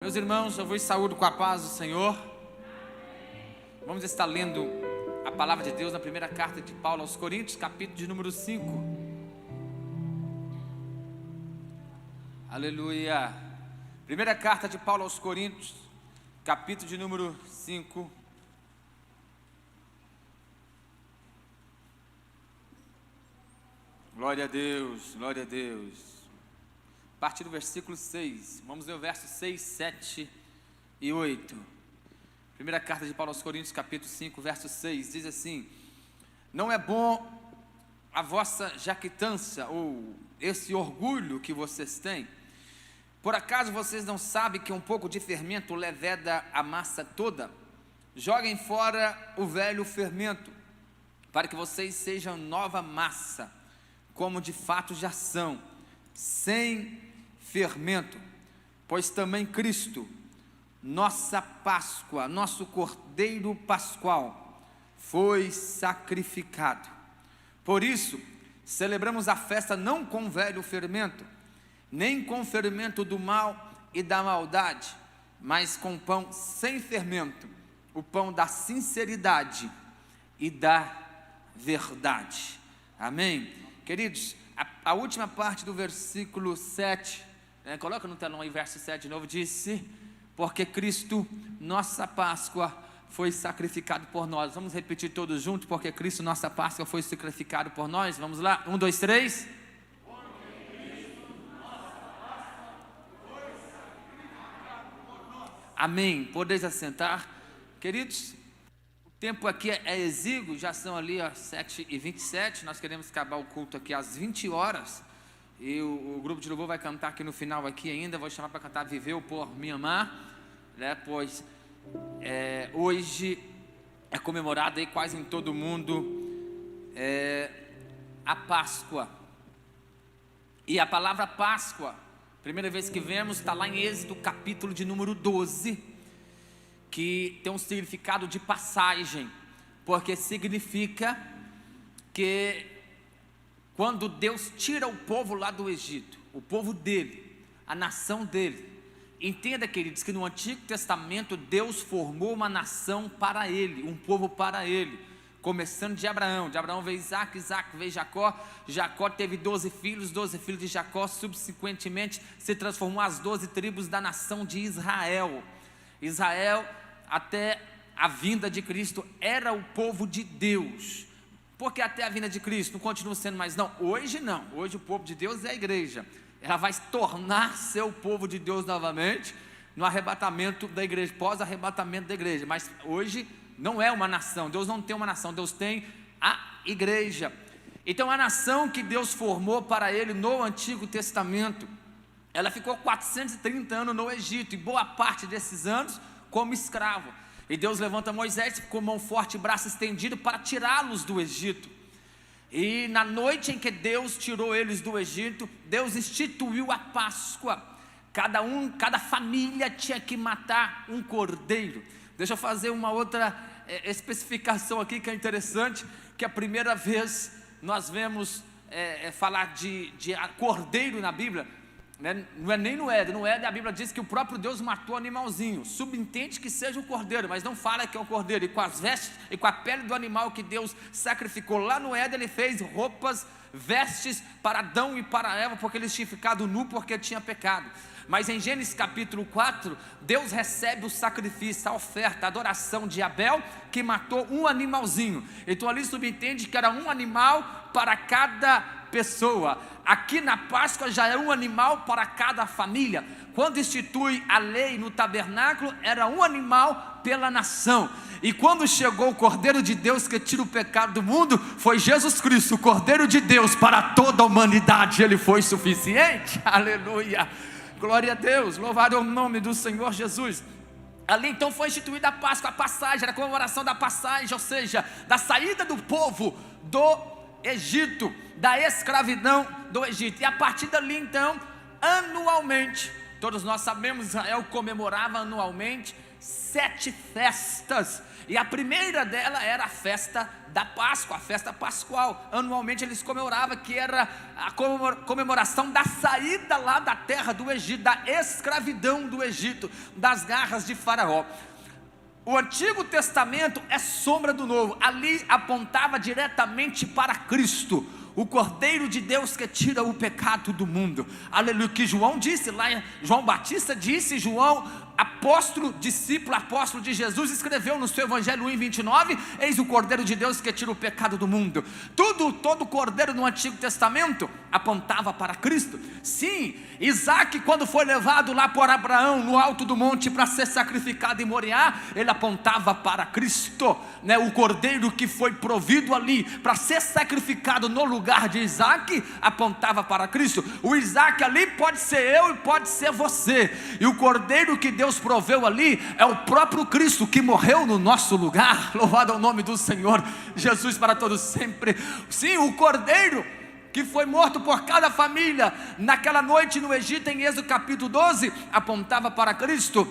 Meus irmãos, eu vos saúdo com a paz do Senhor. Vamos estar lendo a palavra de Deus na primeira carta de Paulo aos Coríntios, capítulo de número 5. Aleluia. Primeira carta de Paulo aos Coríntios, capítulo de número 5. Glória a Deus, glória a Deus. A partir do versículo 6, vamos ler o verso 6, 7 e 8. Primeira carta de Paulo aos Coríntios, capítulo 5, verso 6, diz assim: não é bom a vossa jactância, ou esse orgulho que vocês têm. Por acaso vocês não sabem que um pouco de fermento leveda a massa toda? Joguem fora o velho fermento, para que vocês sejam nova massa, como de fato já são, sem fermento, pois também Cristo, nossa Páscoa, nosso Cordeiro Pascual, foi sacrificado. Por isso, celebramos a festa não com velho fermento, nem com fermento do mal e da maldade, mas com pão sem fermento, o pão da sinceridade e da verdade. Amém? Queridos, a última parte do versículo 7, coloca no telão aí, verso 7 de novo, disse: porque Cristo, nossa Páscoa, foi sacrificado por nós. Vamos repetir todos juntos: porque Cristo, nossa Páscoa, foi sacrificado por nós. Vamos lá, 1, 2, 3. Porque Cristo, nossa Páscoa, foi sacrificado por nós. Amém. Podeis assentar. Queridos, o tempo aqui é exíguo, já são ali às 7h27, nós queremos acabar o culto aqui às 20 horas, e o grupo de louvor vai cantar aqui no final aqui ainda, vou chamar para cantar Viveu por Me Amar, né, pois hoje é comemorado aí quase em todo o mundo a Páscoa, e a palavra Páscoa, primeira vez que vemos, está lá em Êxodo capítulo de número 12, que tem um significado de passagem, porque significa que quando Deus tira o povo lá do Egito, o povo dele, a nação dele, entenda, queridos, que no Antigo Testamento Deus formou uma nação para ele, um povo para ele, começando de Abraão veio Isaac, Isaac veio Jacó, Jacó teve 12 filhos de Jacó subsequentemente se transformou as 12 tribos da nação de Israel. Israel, até a vinda de Cristo, era o povo de Deus. Porque até a vinda de Cristo não continua sendo mais? Não, hoje o povo de Deus é a igreja. Ela vai se tornar seu povo de Deus novamente no arrebatamento da igreja, pós-arrebatamento da igreja. Mas hoje não é uma nação, Deus não tem uma nação, Deus tem a igreja. Então a nação que Deus formou para ele no Antigo Testamento, ela ficou 430 anos no Egito, e boa parte desses anos como escravo, e Deus levanta Moisés com mão forte e braço estendido para tirá-los do Egito, e na noite em que Deus tirou eles do Egito, Deus instituiu a Páscoa. Cada família tinha que matar um cordeiro. Deixa eu fazer uma outra especificação aqui que é interessante, que a primeira vez nós vemos falar de cordeiro na Bíblia, não é nem no Éden. No Éden a Bíblia diz que o próprio Deus matou o animalzinho, subentende que seja o cordeiro, mas não fala que é o cordeiro. E com as vestes e com a pele do animal que Deus sacrificou lá no Éden, ele fez roupas, vestes para Adão e para Eva, porque eles tinham ficado nu porque tinha pecado. Mas em Gênesis capítulo 4, Deus recebe o sacrifício, a oferta, a adoração de Abel, que matou um animalzinho. Então ali subentende que era um animal para cada pessoa. Aqui na Páscoa já é um animal para cada família. Quando institui a lei no tabernáculo, era um animal pela nação. E quando chegou o Cordeiro de Deus que tira o pecado do mundo, foi Jesus Cristo, o Cordeiro de Deus para toda a humanidade. Ele foi suficiente. Aleluia, glória a Deus, louvado é o nome do Senhor Jesus. Ali então foi instituída a Páscoa, a passagem, era a comemoração da passagem, ou seja, da saída do povo do Egito, da escravidão do Egito. E a partir dali então, anualmente, Todos nós sabemos, Israel comemorava anualmente 7 festas, e a primeira dela era a festa da Páscoa, a festa pascual. Anualmente eles comemoravam, que era a comemoração da saída lá da terra do Egito, da escravidão do Egito, das garras de Faraó. O Antigo Testamento é sombra do Novo, ali apontava diretamente para Cristo, o Cordeiro de Deus que tira o pecado do mundo. Aleluia, que João disse lá, João Batista disse, João, apóstolo, discípulo, apóstolo de Jesus, escreveu no seu Evangelho 1:29, eis o Cordeiro de Deus que tira o pecado do mundo. Todo cordeiro no Antigo Testamento apontava para Cristo. Sim, Isaac, quando foi levado lá por Abraão no alto do monte para ser sacrificado em Moriá, ele apontava para Cristo, né? O cordeiro que foi provido ali para ser sacrificado no lugar de Isaac, apontava para Cristo. O Isaac ali pode ser eu e pode ser você, e o cordeiro que Deus proveu ali é o próprio Cristo que morreu no nosso lugar. Louvado é o nome do Senhor Jesus para todos sempre. Sim, o cordeiro que foi morto por cada família naquela noite no Egito, em Êxodo capítulo 12, apontava para Cristo.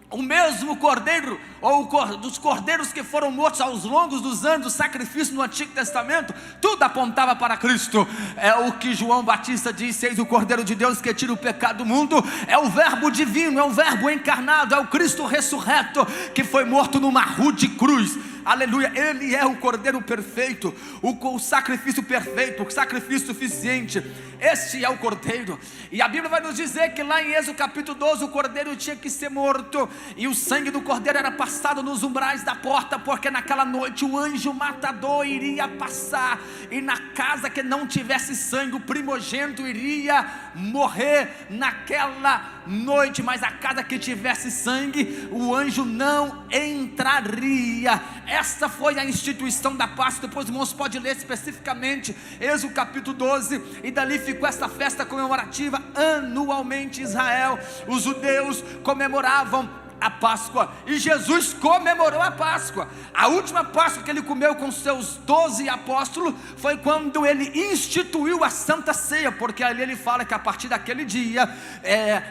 O mesmo cordeiro, ou dos cordeiros que foram mortos aos longos dos anos do sacrifício no Antigo Testamento, tudo apontava para Cristo. É o que João Batista disse, eis o Cordeiro de Deus que tira o pecado do mundo. É o verbo divino, é o verbo encarnado, é o Cristo ressurreto, que foi morto numa rude cruz. Aleluia, Ele é o Cordeiro perfeito, o sacrifício perfeito, o sacrifício suficiente. Este é o Cordeiro. E a Bíblia vai nos dizer que lá em Êxodo capítulo 12, o Cordeiro tinha que ser morto, e o sangue do Cordeiro era passado nos umbrais da porta, porque naquela noite o anjo matador iria passar, e na casa que não tivesse sangue, o primogênito iria morrer naquela noite. Mas a casa que tivesse sangue, o anjo não entraria. Esta foi a instituição da Páscoa. Depois os irmãos podem ler especificamente Êxodo capítulo 12, e dali ficou essa festa comemorativa anualmente. Israel, os judeus comemoravam a Páscoa, e Jesus comemorou a Páscoa. A última Páscoa que ele comeu com seus 12 apóstolos foi quando ele instituiu a Santa Ceia, porque ali ele fala que a partir daquele dia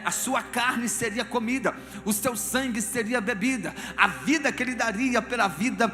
a sua carne seria comida, o seu sangue seria bebida, a vida que ele daria pela vida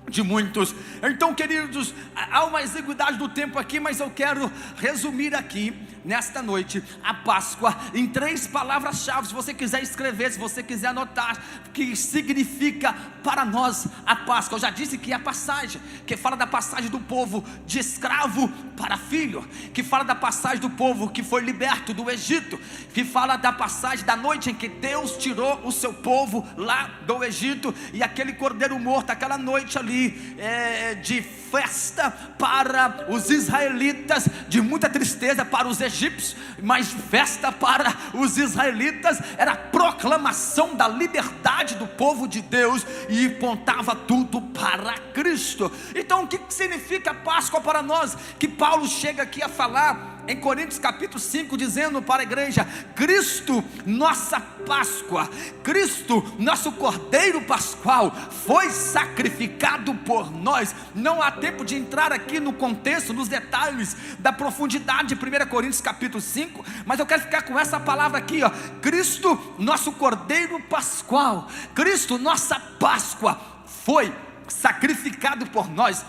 de muitos. Então, queridos, há uma exiguidade do tempo aqui, mas eu quero resumir aqui nesta noite a Páscoa em 3 palavras-chave. Se você quiser escrever, se você quiser anotar, que significa para nós a Páscoa. Eu já disse que é a passagem, que fala da passagem do povo de escravo para filho, que fala da passagem do povo que foi liberto do Egito, que fala da passagem da noite em que Deus tirou o seu povo lá do Egito, e aquele cordeiro morto, aquela noite ali de festa para os israelitas, de muita tristeza para os egípcios, mas festa para os israelitas, era a proclamação da liberdade do povo de Deus, e apontava tudo para Cristo. Então o que significa Páscoa para nós? Que Paulo chega aqui a falar em Coríntios capítulo 5, dizendo para a igreja: Cristo, nossa Páscoa, Cristo, nosso Cordeiro Pascual, foi sacrificado por nós. Não há tempo de entrar aqui no contexto, nos detalhes da profundidade de 1 Coríntios capítulo 5, mas eu quero ficar com essa palavra aqui, ó. Cristo, nosso Cordeiro Pascual, Cristo, nossa Páscoa, foi sacrificado por nós.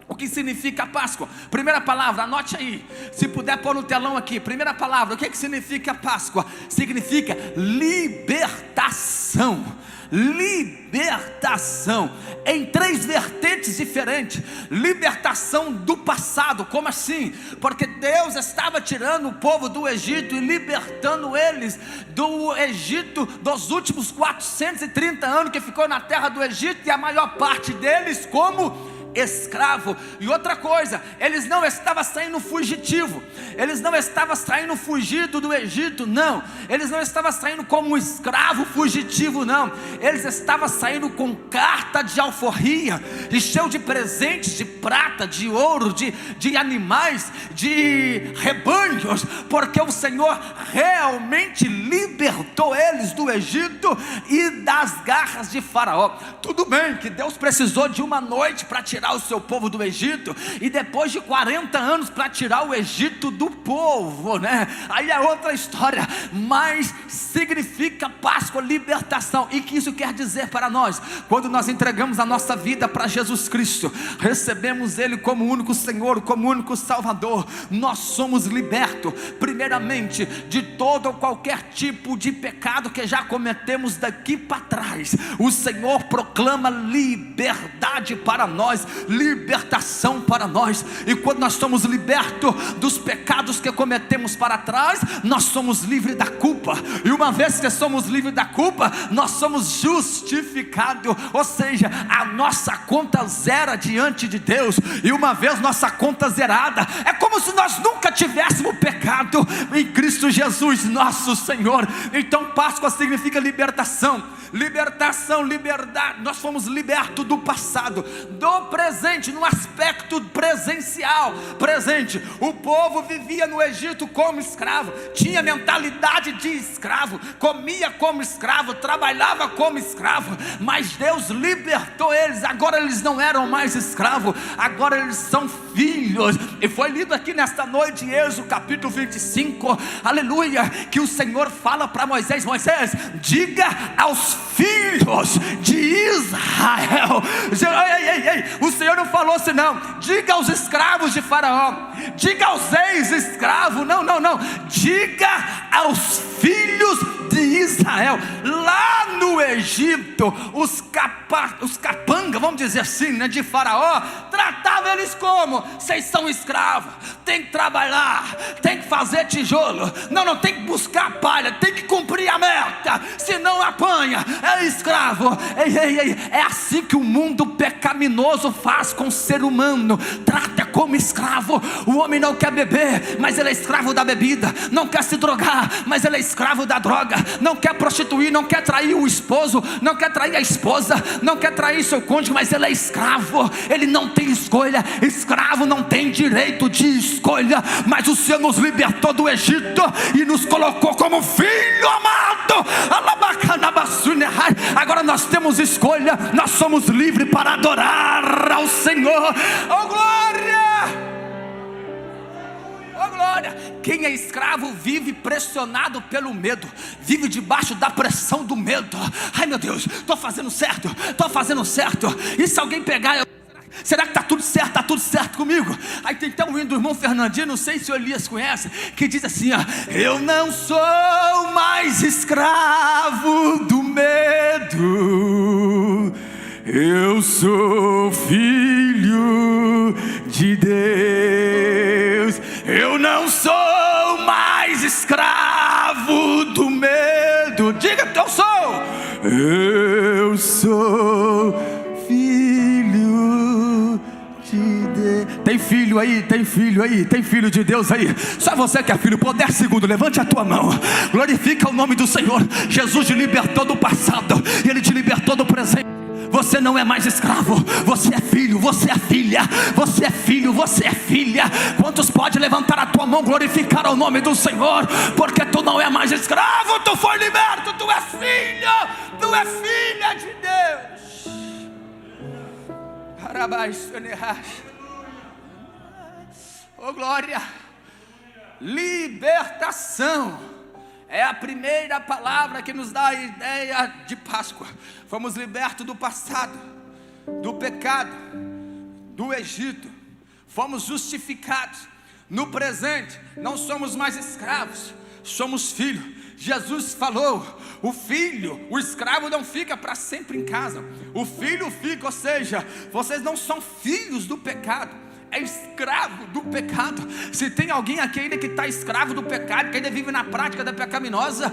O que significa a Páscoa? Primeira palavra, anote aí, se puder pôr no telão aqui. Primeira palavra, o que significa a Páscoa? Significa libertação. Libertação em 3 vertentes diferentes. Libertação do passado. Como assim? Porque Deus estava tirando o povo do Egito e libertando eles do Egito dos últimos 430 anos que ficou na terra do Egito, e a maior parte deles como escravo. E outra coisa, eles não estavam saindo fugitivo, eles não estavam saindo fugido do Egito, não. Eles não estavam saindo como um escravo fugitivo, não. Eles estavam saindo com carta de alforria, e cheio de presentes, de prata, de ouro, de animais, de rebanhos, porque o Senhor realmente libertou eles do Egito e das garras de Faraó. Tudo bem que Deus precisou de uma noite para tirar tirar o seu povo do Egito, e depois de 40 anos para tirar o Egito do povo, né? Aí é outra história, mas significa Páscoa, libertação. E que isso quer dizer para nós? Quando nós entregamos a nossa vida para Jesus Cristo, recebemos Ele como único Senhor, como único Salvador, nós somos libertos, primeiramente, de todo ou qualquer tipo de pecado que já cometemos daqui para trás. O Senhor proclama liberdade para nós, libertação para nós. E quando nós somos libertos dos pecados que cometemos para trás, nós somos livres da culpa. E uma vez que somos livres da culpa, nós somos justificados, ou seja, a nossa conta zera diante de Deus. E uma vez nossa conta zerada, é como se nós nunca tivéssemos pecado em Cristo Jesus, nosso Senhor. Então Páscoa significa libertação, libertação, liberdade. Nós fomos libertos do passado, do presente, no aspecto presencial. Presente, o povo vivia no Egito como escravo, tinha mentalidade de escravo, comia como escravo, trabalhava como escravo, mas Deus libertou eles. Agora eles não eram mais escravos, agora eles são filhos. E foi lido aqui nesta noite em Êxodo capítulo 25, aleluia, que o Senhor fala para Moisés: Moisés, diga aos filhos de Israel. O Senhor não falou assim, não, diga aos escravos de Faraó, diga aos ex-escravos, não, diga aos filhos de Israel. Lá no Egito, os capanga, vamos dizer assim, né, de Faraó, tratavam eles como? Vocês são escravos, tem que trabalhar, tem que fazer tijolo, não, tem que buscar palha, tem que cumprir a meta, senão apanha, é escravo. É assim que o mundo pecaminoso faz com o ser humano, trata como escravo. O homem não quer beber, mas ele é escravo da bebida, não quer se drogar, mas ele é escravo da droga, não quer prostituir, não quer trair o esposo, não quer trair a esposa, não quer trair seu cônjuge, mas ele é escravo, ele não tem escolha. Escravo não tem direito de escolha, mas o Senhor nos libertou do Egito e nos colocou como filho amado. Agora nós temos escolha, nós somos livres para adorar ao Senhor. Oh glória! Oh glória! Quem é escravo vive pressionado pelo medo, vive debaixo da pressão do medo. Ai meu Deus, estou fazendo certo. E se alguém pegar, será que está tudo certo? Está tudo certo comigo? Aí tem até um hino do irmão Fernandinho, não sei se o Elias conhece, que diz assim, ó: eu não sou mais escravo do medo, eu sou filho de Deus. Eu não sou mais escravo do medo. Diga que eu sou. Eu sou filho de Deus. Tem filho aí, tem filho de Deus aí. Só você que é filho, por 10 segundos, levante a tua mão, glorifica o nome do Senhor. Jesus te libertou do passado, Ele te libertou do presente. Você não é mais escravo, você é filho, você é filha, você é filho, você é filha. Quantos pode levantar a tua mão, glorificar o nome do Senhor? Porque tu não é mais escravo, tu foi liberto, tu é filho, tu é filha de Deus. Oh glória! Libertação é a primeira palavra que nos dá a ideia de Páscoa. Fomos libertos do passado, do pecado, do Egito. Fomos justificados. No presente, não somos mais escravos, somos filhos. Jesus falou: o filho, o escravo não fica para sempre em casa, o filho fica, ou seja, vocês não são filhos do pecado, é escravo do pecado. Se tem alguém aqui ainda que está escravo do pecado, que ainda vive na prática pecaminosa,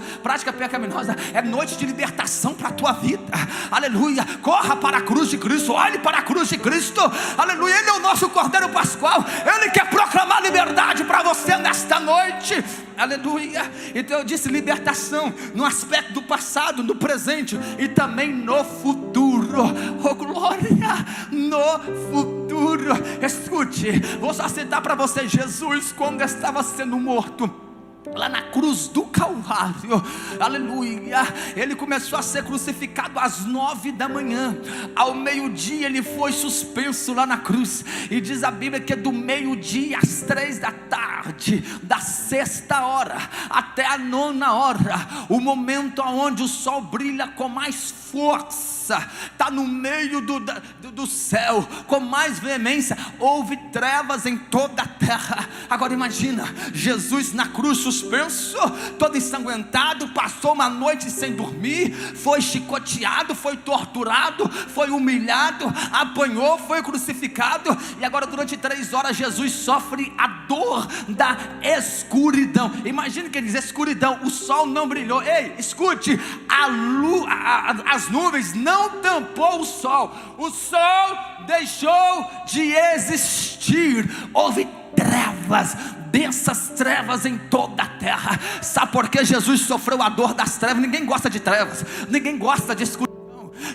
é noite de libertação para a tua vida. Aleluia, corra para a cruz de Cristo, olhe para a cruz de Cristo. Aleluia, Ele é o nosso Cordeiro Pascual, Ele quer proclamar liberdade para você nesta noite. Aleluia. Então eu disse libertação no aspecto do passado, no presente e também no futuro. Oh glória, no futuro. Escute, vou só citar para você: Jesus, quando estava sendo morto, lá na cruz do Calvário, aleluia, ele começou a ser crucificado às 9 da manhã, ao meio-dia ele foi suspenso lá na cruz, e diz a Bíblia que do meio-dia às 3 da tarde, da 6ª hora até a 9ª hora, o momento onde o sol brilha com mais força, está no meio do céu, com mais veemência, houve trevas em toda a terra. Agora imagina, Jesus na cruz suspenso, todo ensanguentado, passou uma noite sem dormir, foi chicoteado, foi torturado, foi humilhado, apanhou, foi crucificado, e agora durante 3 horas Jesus sofre a dor da escuridão. Imagina que ele diz escuridão, o sol não brilhou. Ei, escute, as nuvens não tampou o sol deixou de existir, houve trevas, densas trevas em toda a terra. Sabe por que Jesus sofreu a dor das trevas? Ninguém gosta de trevas, ninguém gosta de escuridão.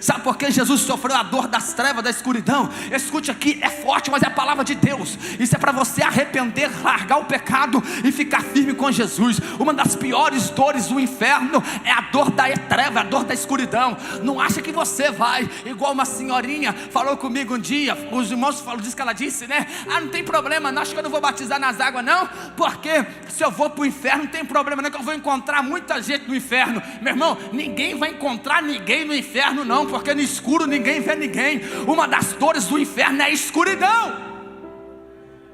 Sabe por que Jesus sofreu a dor das trevas, da escuridão? Escute aqui, é forte, mas é a palavra de Deus. Isso é para você arrepender, largar o pecado e ficar firme com Jesus. Uma das piores dores do inferno é a dor da treva, a dor da escuridão. Não acha que você vai, igual uma senhorinha falou comigo um dia, os irmãos diz que ela disse, né? Não tem problema, não, acho que eu não vou batizar nas águas não, porque se eu vou para o inferno não tem problema não, que eu vou encontrar muita gente no inferno. Meu irmão, ninguém vai encontrar ninguém no inferno não, porque no escuro ninguém vê ninguém. Uma das dores do inferno é a escuridão.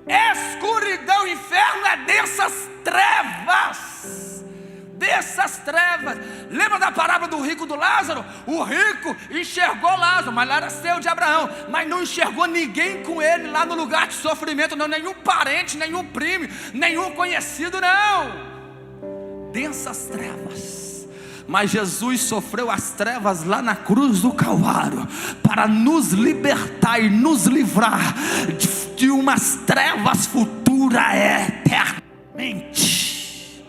Escuridão, inferno é dessas trevas. Dessas trevas. Lembra da parábola do rico do Lázaro? O rico enxergou Lázaro, mas lá era seu de Abraão, mas não enxergou ninguém com ele lá no lugar de sofrimento, não, nenhum parente, nenhum primo, nenhum conhecido, não. Densas trevas. Mas Jesus sofreu as trevas lá na cruz do Calvário, para nos libertar e nos livrar de umas trevas futuras eternamente.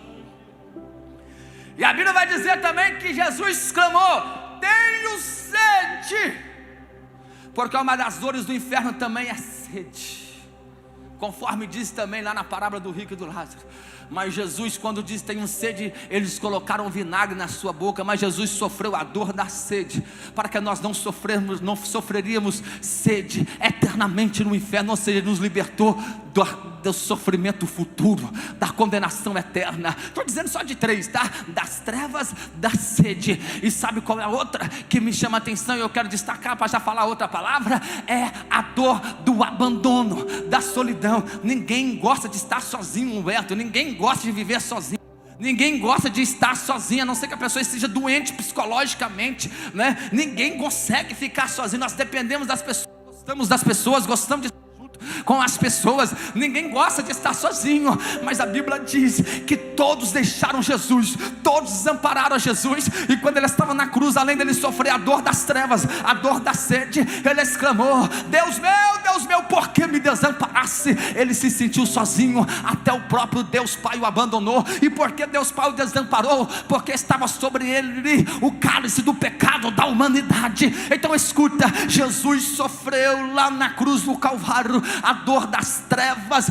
E a Bíblia vai dizer também que Jesus exclamou: tenho sede, porque uma das dores do inferno também é sede, conforme diz também lá na parábola do rico e do Lázaro. Mas Jesus, quando diz tenho sede, eles colocaram vinagre na sua boca, mas Jesus sofreu a dor da sede, para que nós não sofreríamos sede eternamente no inferno, ou seja, nos libertou do sofrimento futuro, da condenação eterna. Estou dizendo só de 3, tá? Das trevas, da sede. E sabe qual é a outra que me chama a atenção e eu quero destacar para já falar outra palavra? É a dor do abandono, da solidão. Ninguém gosta de estar sozinho, Humberto. Ninguém gosta de viver sozinho. Ninguém gosta de estar sozinho, a não ser que a pessoa esteja doente psicologicamente, né? Ninguém consegue ficar sozinho. Nós dependemos das pessoas, gostamos das pessoas, gostamos de com as pessoas. Ninguém gosta de estar sozinho, mas a Bíblia diz que todos deixaram Jesus, todos desampararam Jesus, e quando ele estava na cruz, além dele sofrer a dor das trevas, a dor da sede, ele exclamou: Deus meu, por que me desamparaste? Ele se sentiu sozinho, até o próprio Deus Pai o abandonou. E por que Deus Pai o desamparou? Porque estava sobre ele o cálice do pecado da humanidade. Então escuta, Jesus sofreu lá na cruz do Calvário a dor das trevas,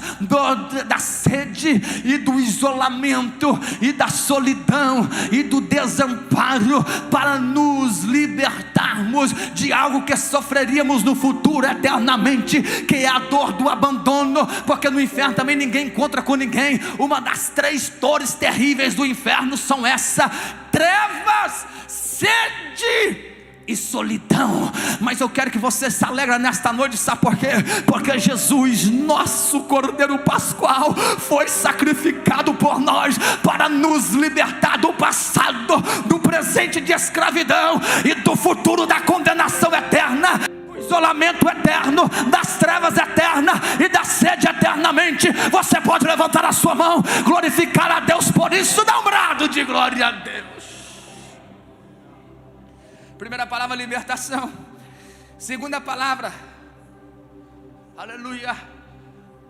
da sede e do isolamento e da solidão e do desamparo, para nos libertarmos de algo que sofreríamos no futuro eternamente, que é a dor do abandono, porque no inferno também ninguém encontra com ninguém. Uma das 3 dores terríveis do inferno são essa: trevas, sede e solidão. Mas eu quero que você se alegre nesta noite, sabe por quê? Porque Jesus, nosso Cordeiro Pascual, foi sacrificado por nós para nos libertar do passado, do presente de escravidão e do futuro da condenação eterna, do isolamento eterno, das trevas eternas e da sede eternamente. Você pode levantar a sua mão, glorificar a Deus por isso, dá um brado de glória a Deus. Primeira palavra, libertação. Segunda palavra, aleluia.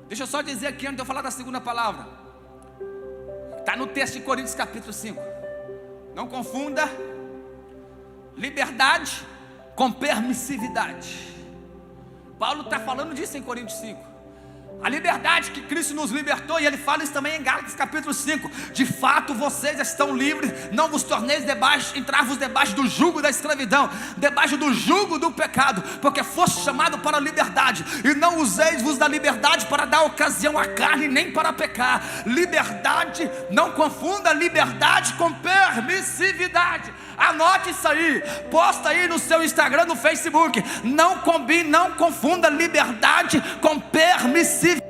Deixa eu só dizer aqui antes de eu falar da segunda palavra, está no texto de Coríntios capítulo 5. Não confunda liberdade com permissividade. Paulo está falando disso em Coríntios 5. A liberdade que Cristo nos libertou, e Ele fala isso também em Gálatas capítulo 5. De fato vocês estão livres, não vos torneis entrar-vos debaixo do jugo da escravidão, debaixo do jugo do pecado, porque foste chamado para a liberdade, e não useis-vos da liberdade para dar ocasião à carne, nem para pecar. Liberdade, não confunda liberdade com permissividade. Anote isso aí, posta aí no seu Instagram, no Facebook. Não confunda liberdade com permissividade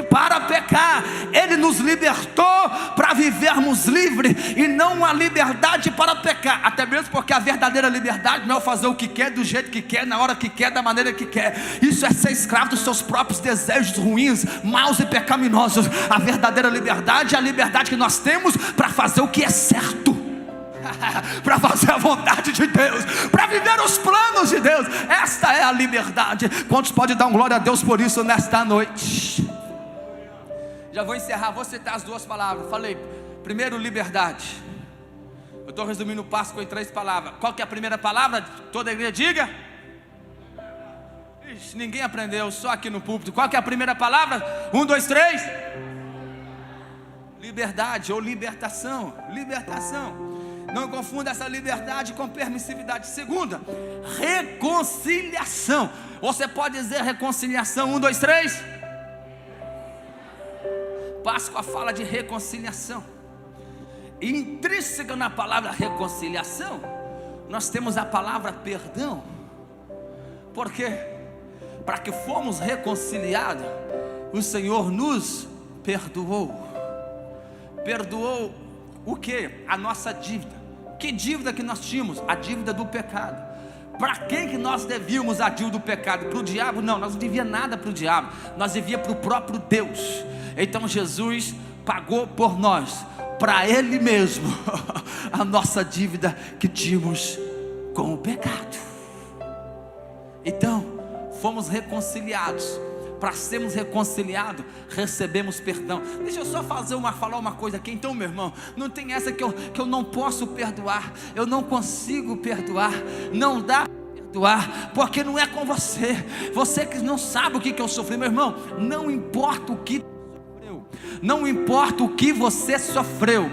para pecar. Ele nos libertou para vivermos livre, e não a liberdade para pecar. Até mesmo porque a verdadeira liberdade não é fazer o que quer, do jeito que quer, na hora que quer, da maneira que quer. Isso é ser escravo dos seus próprios desejos ruins, maus e pecaminosos. A verdadeira liberdade é a liberdade que nós temos para fazer o que é certo, para fazer a vontade de Deus, para viver os planos de Deus. Esta é a liberdade. Quantos podem dar um glória a Deus por isso nesta noite? Já vou encerrar, vou citar as duas palavras. Falei, primeiro, liberdade. Eu estou resumindo o Páscoa em 3 palavras. Qual que é a primeira palavra? Toda a igreja diga. Ixi, ninguém aprendeu, só aqui no púlpito. Qual que é a primeira palavra? 1, 2, 3. Liberdade ou libertação. Libertação. Não confunda essa liberdade com permissividade. Segunda, reconciliação. Você pode dizer reconciliação? 1, 2, 3. Páscoa fala de reconciliação. E intrínseca na palavra reconciliação, nós temos a palavra perdão. Por quê? Para que fomos reconciliados, o Senhor nos perdoou. Perdoou o que? A nossa dívida. Que dívida que nós tínhamos? A dívida do pecado. Para quem que nós devíamos a dívida do pecado? Para o diabo? Não, nós não devíamos nada para o diabo, nós devíamos para o próprio Deus. Então Jesus pagou por nós, para Ele mesmo, a nossa dívida que tínhamos com o pecado. Então fomos reconciliados. Para sermos reconciliados, recebemos perdão. Deixa eu só falar uma coisa aqui. Então, meu irmão, não tem essa que eu não posso perdoar, eu não consigo perdoar, não dá para perdoar, porque não é com você. Você que não sabe o que eu sofri, meu irmão. Não importa o que não importa o que você sofreu,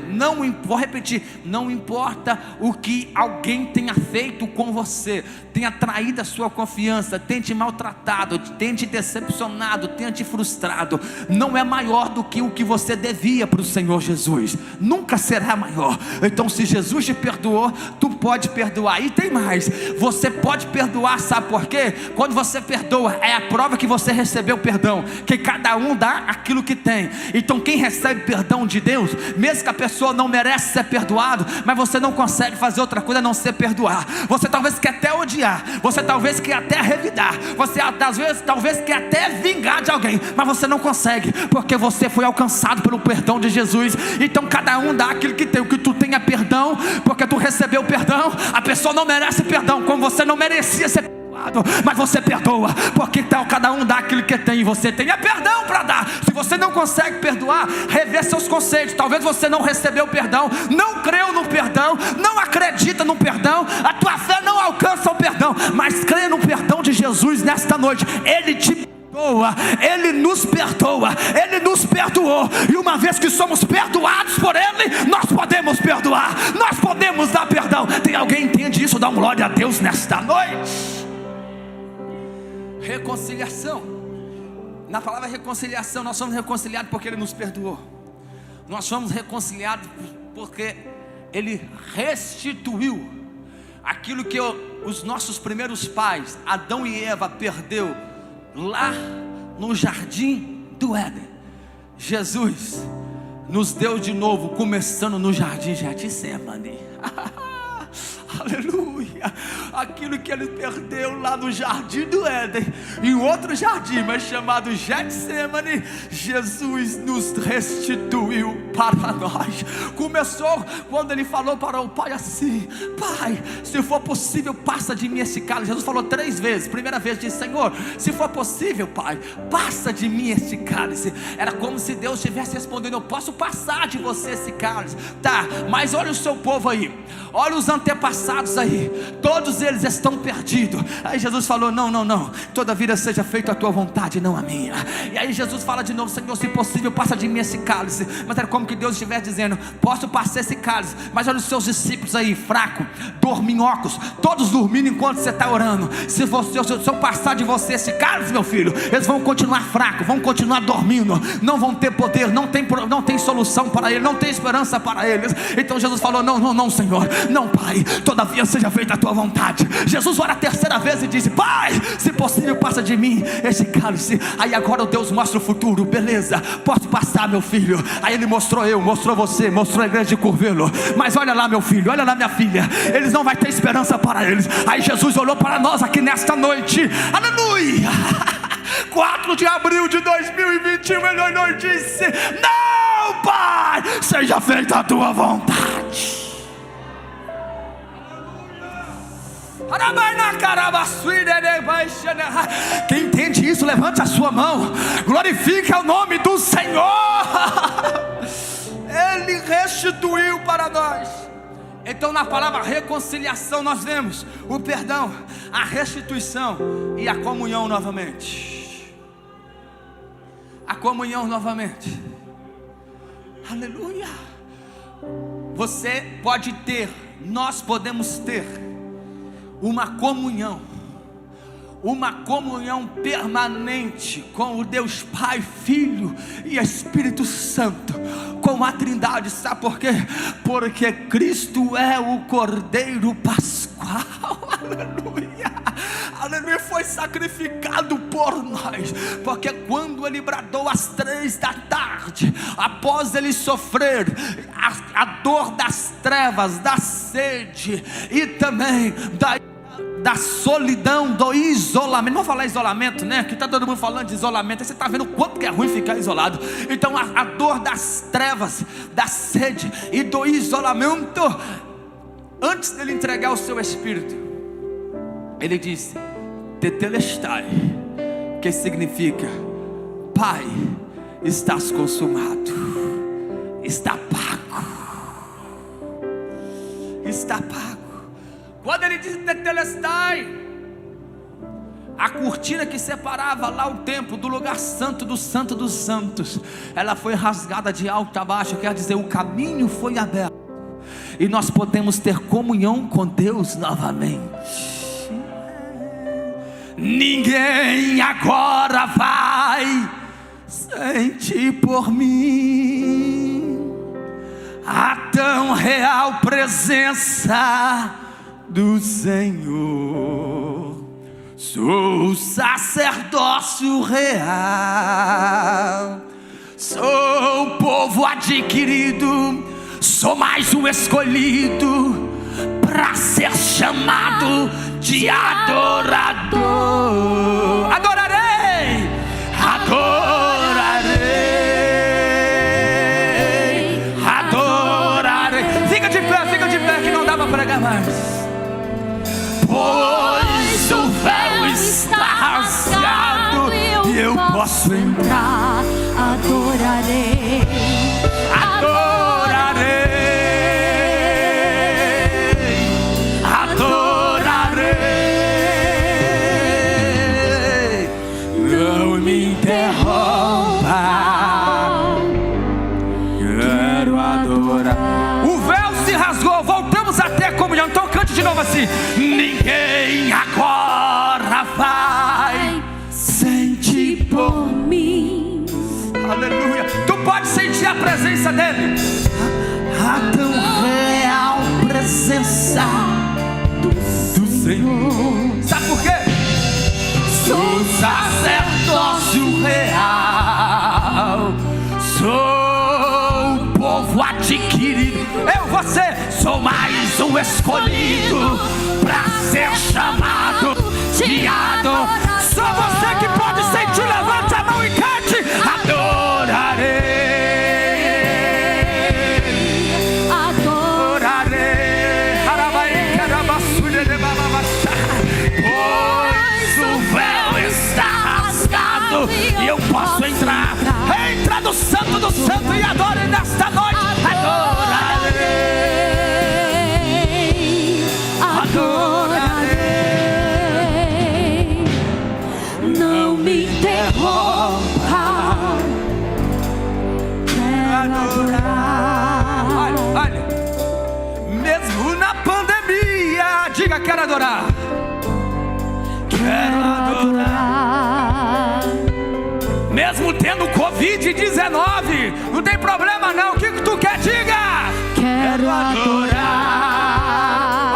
vou repetir, não importa o que alguém tenha feito com você, tenha traído a sua confiança, tenha te maltratado, tenha te decepcionado, tenha te frustrado, não é maior do que o que você devia para o Senhor Jesus, nunca será maior. Então se Jesus te perdoou, tu pode perdoar. E tem mais, você pode perdoar, sabe por quê? Quando você perdoa, é a prova que você recebeu perdão, que cada um dá aquilo que tem. Então quem recebe perdão de Deus, mesmo que a pessoa não merece ser perdoado, mas você não consegue fazer outra coisa a não ser perdoar. Você talvez quer até odiar, você talvez quer até revidar, você às vezes talvez quer até vingar de alguém, mas você não consegue, porque você foi alcançado pelo perdão de Jesus. Então cada um dá aquilo que tem. O que tu tem é perdão, porque tu recebeu perdão. A pessoa não merece perdão, como você não merecia ser perdoado, mas você perdoa, porque então cada um dá aquilo que tem, e você tem perdão para dar. Se você não consegue perdoar, rever seus conceitos. Talvez você não recebeu perdão, não creu no perdão, não acredita no perdão, a tua fé não alcança o perdão, mas crê no perdão de Jesus nesta noite. Ele te perdoa, Ele nos perdoa, Ele nos perdoou, e uma vez que somos perdoados por Ele, nós podemos perdoar, nós podemos dar perdão. Tem alguém que entende isso? Dá uma glória a Deus nesta noite. Reconciliação. Na palavra reconciliação, nós somos reconciliados porque Ele nos perdoou. Nós somos reconciliados porque Ele restituiu aquilo que os nossos primeiros pais, Adão e Eva, perdeu lá no jardim do Éden. Jesus nos deu de novo, começando no jardim Getsemane. Aleluia. Aquilo que Ele perdeu lá no jardim do Éden, em outro jardim, mas chamado Getsemane, Jesus nos restituiu para nós. Começou quando Ele falou para o Pai assim: Pai, se for possível, passa de mim esse cálice. Jesus falou 3 vezes. Primeira vez disse: Senhor, se for possível, Pai, passa de mim esse cálice. Era como se Deus estivesse respondendo: eu posso passar de você esse cálice. Tá, mas olha o seu povo aí, olha os antepassados cansados aí, todos eles estão perdidos. Aí Jesus falou: não, todavia seja feita a tua vontade, não a minha. E aí Jesus fala de novo: Senhor, se possível, passa de mim esse cálice. Mas era como que Deus estivesse dizendo: posso passar esse cálice, mas olha os seus discípulos aí, fracos, dorminhocos, todos dormindo enquanto você está orando. Se eu passar de você esse cálice, meu filho, eles vão continuar fracos, vão continuar dormindo, não vão ter poder, não tem solução para eles, não tem esperança para eles. Então Jesus falou: não, Senhor, não, Pai, todavia seja feita a tua vontade. Jesus ora a terceira vez e disse: Pai, se possível, passa de mim esse cálice. Aí agora o Deus mostra o futuro: beleza, posso passar, meu filho. Aí ele mostrou eu, mostrou você, mostrou a igreja de Curvelo. Mas olha lá, meu filho, olha lá, minha filha, eles não vão ter esperança para eles. Aí Jesus olhou para nós aqui nesta noite, aleluia, 4 de abril de 2021, ele olhou e disse: não, Pai, seja feita a tua vontade. Quem entende isso, levante a sua mão, glorifique o nome do Senhor. Ele restituiu para nós. Então na palavra reconciliação nós vemos o perdão, a restituição e a comunhão novamente. A comunhão novamente. Aleluia. Você pode ter, nós podemos ter uma comunhão permanente com o Deus Pai, Filho e Espírito Santo, com a Trindade. Sabe por quê? Porque Cristo é o Cordeiro Pascual. Aleluia, aleluia, foi sacrificado por nós. Porque quando ele bradou às 3 da tarde, após ele sofrer a dor das trevas, da sede e também da solidão, do isolamento. Não vou falar isolamento, né? Que está todo mundo falando de isolamento. Aí você está vendo o quanto que é ruim ficar isolado. Então a dor das trevas, da sede e do isolamento, antes dele entregar o seu espírito, ele disse: Tetelestai, que significa: Pai, estás consumado, está pago, está pago. Quando ele disse Tetelestai, a cortina que separava lá o templo do lugar santo dos santos, ela foi rasgada de alto a baixo. Quer dizer, o caminho foi aberto e nós podemos ter comunhão com Deus novamente. Ninguém agora vai sentir por mim a tão real presença do Senhor. Sou sacerdócio real, sou povo adquirido, sou mais um escolhido para ser chamado de adorador. Adorarei, adorarei, adorarei. Fica de pé que não dá para pregar mais. Pois o véu está rasgado e eu posso entrar. Adorarei, adorarei, adorarei. Não me interrompa, quero adorar. O véu se rasgou, voltamos a ter a comunhão. Então cante de novo assim: ninguém agora vai sentir por mim. Aleluia. Tu pode sentir a presença dele, a tão real presença do Senhor. Sabe por quê? Sou sacerdócio real, sou povo adquirido. Eu, você, sou mais um escolhido para ser chamado de adorador. Só você que pode sentir, levante a mão e cante: adorarei, adorarei. Pois o véu está rasgado e eu posso entrar. Entra no santo do santo e adore nesta noite. Adorarei, Diga, quero adorar. Quero adorar. Mesmo tendo Covid-19, não tem problema não. O que tu quer? Diga. Quero adorar.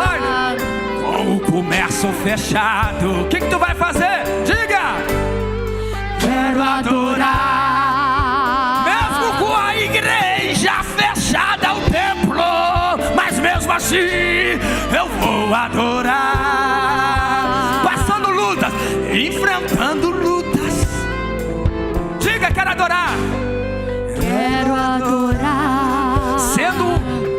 Olha, com o comércio fechado, o que tu vai fazer? Diga. Quero adorar. Mesmo com a igreja fechada, o templo, mas mesmo assim eu vou adorar. Passando lutas, enfrentando lutas. Diga, quero adorar. Quero adorar.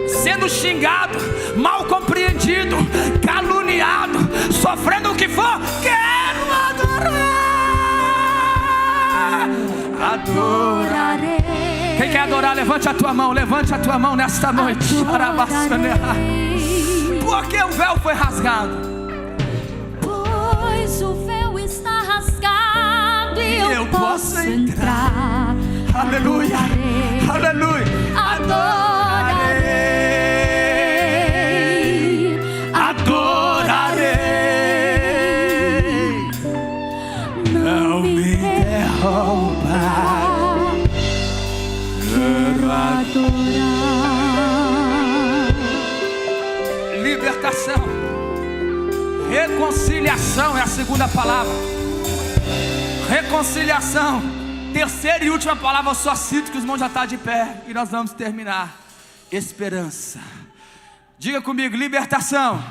Sendo xingado, mal compreendido, caluniado, sofrendo o que for, quero adorar. Adorarei. Quem quer adorar, levante a tua mão nesta noite. Porque o véu foi rasgado. Pois o véu está rasgado e eu posso entrar. Aleluia, aleluia. Adorarei, Adorarei. Não me interrompa. quero adorar. Libertação, reconciliação é a segunda palavra. Reconciliação. Terceira e última palavra, eu só cito que os irmãos já estão de pé e nós vamos terminar. Esperança. Diga comigo, libertação,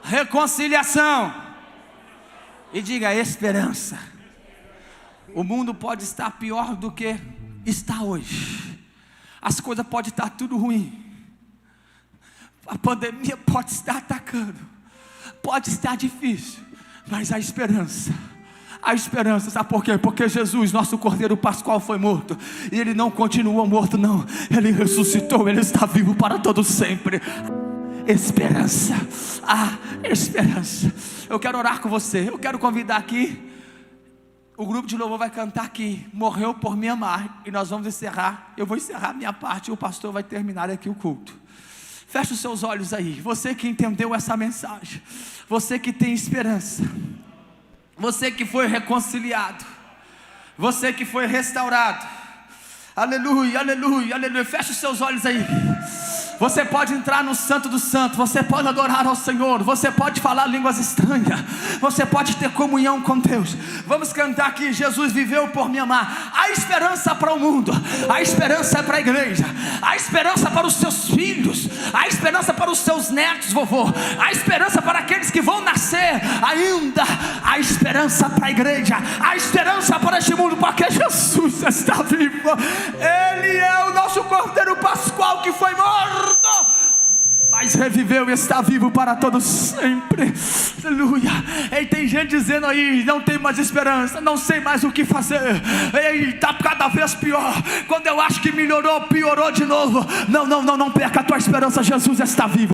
reconciliação e diga esperança. O mundo pode estar pior do que está hoje. As coisas podem estar tudo ruim. A pandemia pode estar atacando, pode estar difícil, mas a esperança, sabe por quê? Porque Jesus, nosso Cordeiro Pascual, foi morto, e Ele não continuou morto não, Ele ressuscitou, Ele está vivo para todo sempre. Esperança, esperança. Eu quero orar com você, eu quero convidar aqui, o grupo de louvor vai cantar aqui, morreu por me amar, e nós vamos encerrar, eu vou encerrar a minha parte, e o pastor vai terminar aqui o culto. Feche os seus olhos aí, você que entendeu essa mensagem, você que tem esperança, você que foi reconciliado, você que foi restaurado, aleluia, aleluia, aleluia. Feche os seus olhos aí. Você pode entrar no Santo do Santo, você pode adorar ao Senhor, você pode falar línguas estranhas, você pode ter comunhão com Deus. Vamos cantar aqui, Jesus viveu por me amar. Há esperança para o mundo, há esperança para a igreja, há esperança para os seus filhos, há esperança para os seus netos, vovô, há esperança para aqueles que vão nascer ainda, há esperança para a igreja, há esperança para este mundo, porque Jesus está vivo. Ele é o nosso Cordeiro Pascual que foi morto, mas reviveu e está vivo para todos sempre. Aleluia. E tem gente dizendo aí, não tem mais esperança, não sei mais o que fazer, está cada vez pior. Quando eu acho que melhorou, piorou de novo. Não perca a tua esperança, Jesus está vivo.